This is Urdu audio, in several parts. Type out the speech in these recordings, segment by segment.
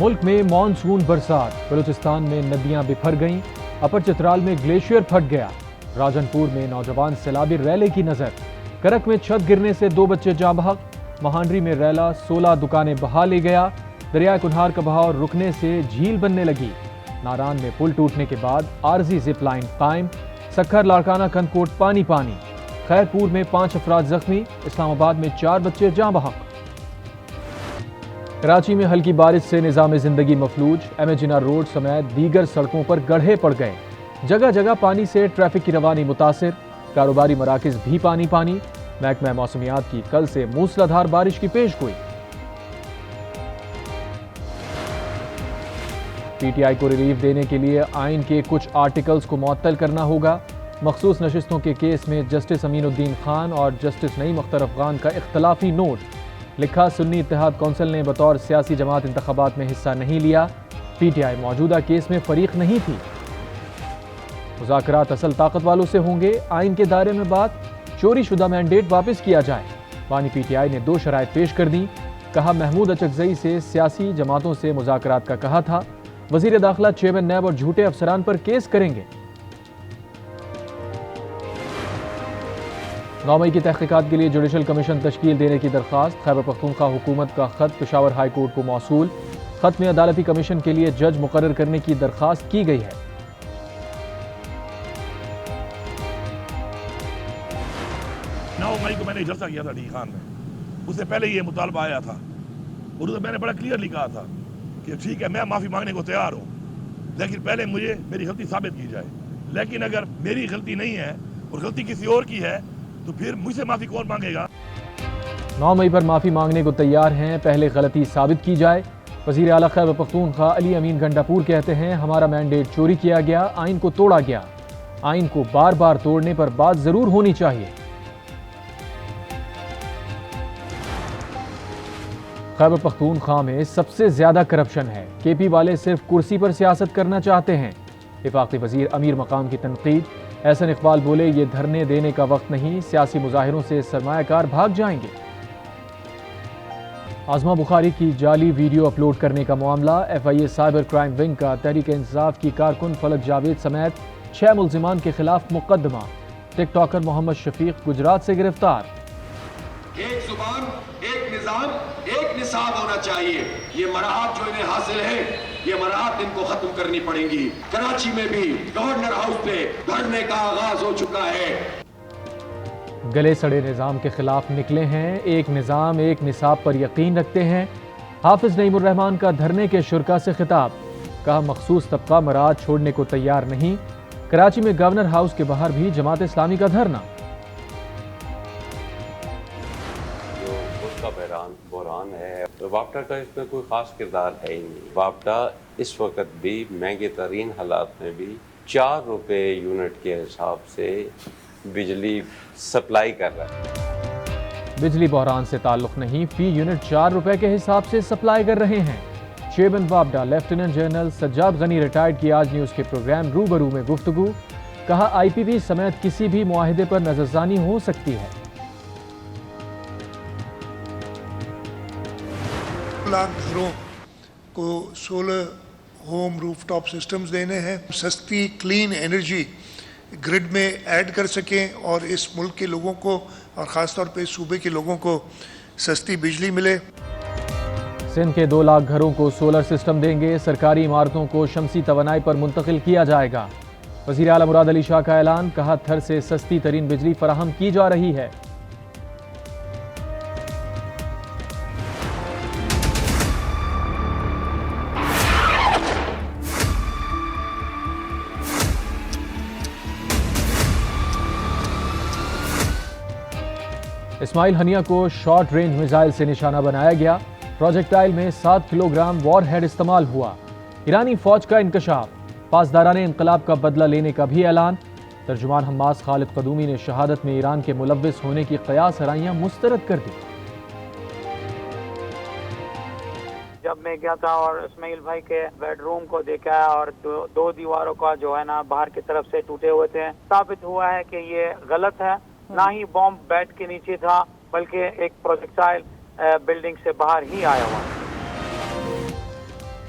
ملک میں مانسون برسات، بلوچستان میں ندیاں بکھر گئیں، اپر چترال میں گلیشیئر پھٹ گیا، راجن پور میں نوجوان سیلابی ریلے کی نظر، کرک میں چھت گرنے سے 2 بچے جاں بحق، مہانڈری میں ریلا 16 دکانیں بہا لے گیا، دریائے کنہار کا بہاؤ رکنے سے جھیل بننے لگی، ناران میں پل ٹوٹنے کے بعد عارضی زپ لائن قائم، سکھر لاڑکانہ کھنکوٹ پانی پانی، خیرپور میں 5 افراد زخمی، اسلام آباد میں 4 بچے جاں بحق۔ کراچی میں ہلکی بارش سے نظام زندگی مفلوج، ایم اے جناح روڈ سمیت دیگر سڑکوں پر گڑھے پڑ گئے، جگہ جگہ پانی سے ٹریفک کی روانی متاثر، کاروباری مراکز بھی پانی پانی، محکمہ موسمیات کی کل سے موسلادھار بارش کی پیش گوئی۔ پی ٹی آئی کو ریلیف دینے کے لیے آئین کے کچھ آرٹیکلز کو معطل کرنا ہوگا، مخصوص نشستوں کے کیس میں جسٹس امین الدین خان اور جسٹس نعیم اختر افغان کا اختلافی نوٹ، لکھا سنی اتحاد کونسل نے بطور سیاسی جماعت انتخابات میں حصہ نہیں لیا، پی ٹی آئی موجودہ کیس میں فریق نہیں تھی، مذاکرات اصل طاقت والوں سے ہوں گے، آئین کے دائرے میں بات، چوری شدہ مینڈیٹ واپس کیا جائے، بانی پی ٹی آئی نے 2 شرائط پیش کر دیں، کہا محمود اچکزئی سے سیاسی جماعتوں سے مذاکرات کا کہا تھا، وزیر داخلہ چیئرمین نیب اور جھوٹے افسران پر کیس کریں گے۔ 9 مئی کی تحقیقات کے لیے جوڈیشل کمیشن تشکیل دینے کی درخواست، خیبر پختونخوا حکومت کا خط پشاور ہائی کورٹ کو موصول، خط میں عدالتی کمیشن کے لیے جج مقرر کرنے کی درخواست کی گئی ہے۔ 9 مئی کو میں نے جلسہ کیا تھا ڈی خان میں، اس سے پہلے یہ مطالبہ آیا تھا اور میں نے بڑا کلیئرلی کہا تھا کہ ٹھیک ہے میں معافی مانگنے کو تیار ہوں، لیکن پہلے مجھے میری غلطی ثابت کی جائے، لیکن اگر میری غلطی نہیں ہے اور غلطی کسی اور کی ہے تو پھر مجھ سے معافی کون مانگے گا؟ 9 مئی پر معافی مانگنے کو تیار ہیں، پہلے غلطی ثابت کی جائے۔ وزیر اعلیٰ خیبر پختونخوا علی امین گنڈاپور کہتے ہیں ہمارا مینڈیٹ چوری کیا گیا، آئین کو توڑا گیا، آئین کو بار بار توڑنے پر بات ضرور ہونی چاہیے۔ خیبر پختونخوا میں سب سے زیادہ کرپشن ہے، کے پی والے صرف کرسی پر سیاست کرنا چاہتے ہیں، وفاقی وزیر امیر مقام کی تنقید، احسن اقبال بولے یہ دھرنے دینے کا وقت نہیں، سیاسی مظاہروں سے سرمایہ کار بھاگ جائیں گے۔ عاصمہ بخاری کی جعلی ویڈیو اپلوڈ کرنے کا معاملہ، F I A cyber crime wing کا تحریک انصاف کی کارکن فلک جاوید سمیت 6 ملزمان کے خلاف مقدمہ، ٹک ٹاکر محمد شفیق گجرات سے گرفتار۔ ایک زبان، ایک نظام، ایک نصاب ہونا چاہیے، یہ مراحت جو انہیں حاصل ہے یہ مراحت ان کو ختم کرنی پڑیں گی۔ کراچی میں بھی گورنر ہاؤس پہ دھرنے کا آغاز ہو چکا ہے۔ گلے سڑے نظام کے خلاف نکلے ہیں، ایک نظام ایک نصاب پر یقین رکھتے ہیں، حافظ نعیم الرحمان کا دھرنے کے شرکا سے خطاب، کہا مخصوص طبقہ مراعات چھوڑنے کو تیار نہیں، کراچی میں گورنر ہاؤس کے باہر بھی جماعت اسلامی کا دھرنا۔ بحران ہے، وابٹا کا اس میں کوئی خاص کردار ہے ہی نہیں، وابٹا اس وقت بھی مہنگے ترین حالات میں بھی 4 روپے یونٹ کے حساب سے بجلی سپلائی کر رہا ہے۔ بجلی بحران سے تعلق نہیں، فی یونٹ 4 روپے کے حساب سے سپلائی کر رہے ہیں۔ چیئرمین وابڈا لیفٹیننٹ جنرل سجاد غنی ریٹائرڈ کی آج نیوز کے پروگرام روبرو میں گفتگو، کہا آئی پی پی سمیت کسی بھی معاہدے پر نظرثانی ہو سکتی ہے۔ لاکھ گھروں کو سولر ہوم روف ٹاپ سسٹمز دینے ہیں، سستی کلین انرجی گرڈ میں ایڈ کر سکیں اور اس ملک کے لوگوں کو اور خاص طور پہ صوبے کے لوگوں کو سستی بجلی ملے۔ سندھ کے 2 لاکھ گھروں کو سولر سسٹم دیں گے، سرکاری عمارتوں کو شمسی توانائی پر منتقل کیا جائے گا۔ وزیر اعلیٰ مراد علی شاہ کا اعلان، کہا تھر سے سستی ترین بجلی فراہم کی جا رہی ہے۔ اسماعیل ہنیہ کو شارٹ رینج میزائل سے نشانہ بنایا گیا، پروجیکٹائل میں 7 کلو گرام وار ہیڈ استعمال ہوا، ایرانی فوج کا انکشاف، پاسداران انقلاب کا بدلہ لینے کا بھی اعلان، ترجمان حماس خالد قدومی نے شہادت میں ایران کے ملوث ہونے کی قیاس آرائیاں مسترد کر دی۔ جب میں گیا تھا اور اسماعیل بھائی کے بیڈ روم کو دیکھا اور 2 دیواروں کا جو ہے نا باہر کی طرف سے ٹوٹے ہوئے تھے، ثابت ہوا ہے کہ یہ غلط ہے، نہ ہی بم بیڈ کے نیچے تھا بلکہ ایک پروجیکٹائل بلڈنگ سے باہر ہی آیا ہوا۔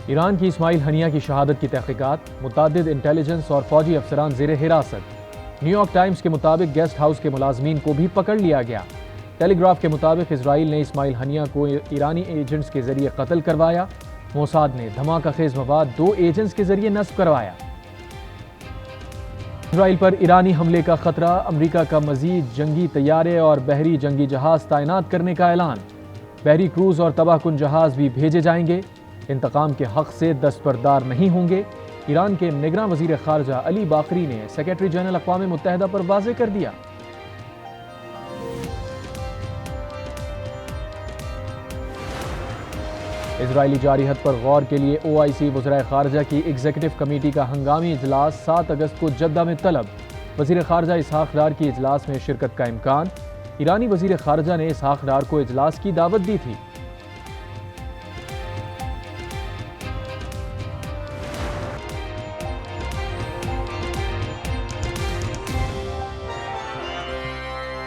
ایران کی اسماعیل ہنیہ کی شہادت کی تحقیقات، متعدد انٹیلیجنس اور فوجی افسران زیر حراست۔ نیو یارک ٹائمز کے مطابق گیسٹ ہاؤس کے ملازمین کو بھی پکڑ لیا گیا۔ ٹیلی گراف کے مطابق اسرائیل نے اسماعیل ہنیہ کو ایرانی ایجنٹس کے ذریعے قتل کروایا۔ موساد نے دھماکہ خیز مواد 2 ایجنٹس کے ذریعے نصب کروایا۔ اسرائیل پر ایرانی حملے کا خطرہ، امریکہ کا مزید جنگی طیارے اور بحری جنگی جہاز تعینات کرنے کا اعلان۔ بحری کروز اور تباہ کن جہاز بھی بھیجے جائیں گے۔ انتقام کے حق سے دستبردار نہیں ہوں گے۔ ایران کے نگراں وزیر خارجہ علی باقری نے سیکریٹری جنرل اقوام متحدہ پر واضح کر دیا۔ اسرائیلی جارحیت پر غور کے لیے OIC وزرائے خارجہ کی ایگزیکٹو کمیٹی کا ہنگامی اجلاس 7 اگست کو جدہ میں طلب۔ وزیر خارجہ اسحاق ڈار کی اجلاس میں شرکت کا امکان۔ ایرانی وزیر خارجہ نے اسحاق ڈار کو اجلاس کی دعوت دی تھی۔